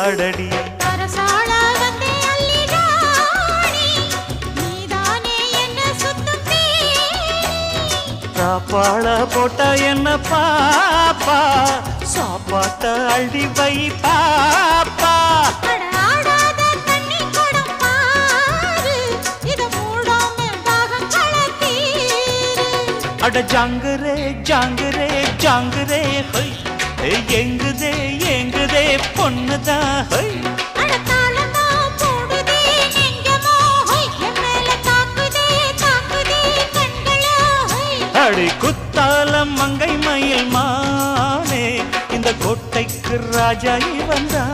பாடடி சாப்பாட போட்டா என்ன பாப்பா சாப்பாட்ட அள்ளி வை பாப்பா அட ஜாங்குரே ஜாங்குரே ஜாங்குரே ஹொய் எங்குதே எங்குதே பொண்ணுதான் ஹொய் அடி குத்தாலம் மங்கை மயில் மானே இந்த கோட்டைக்கு ராஜா வந்தா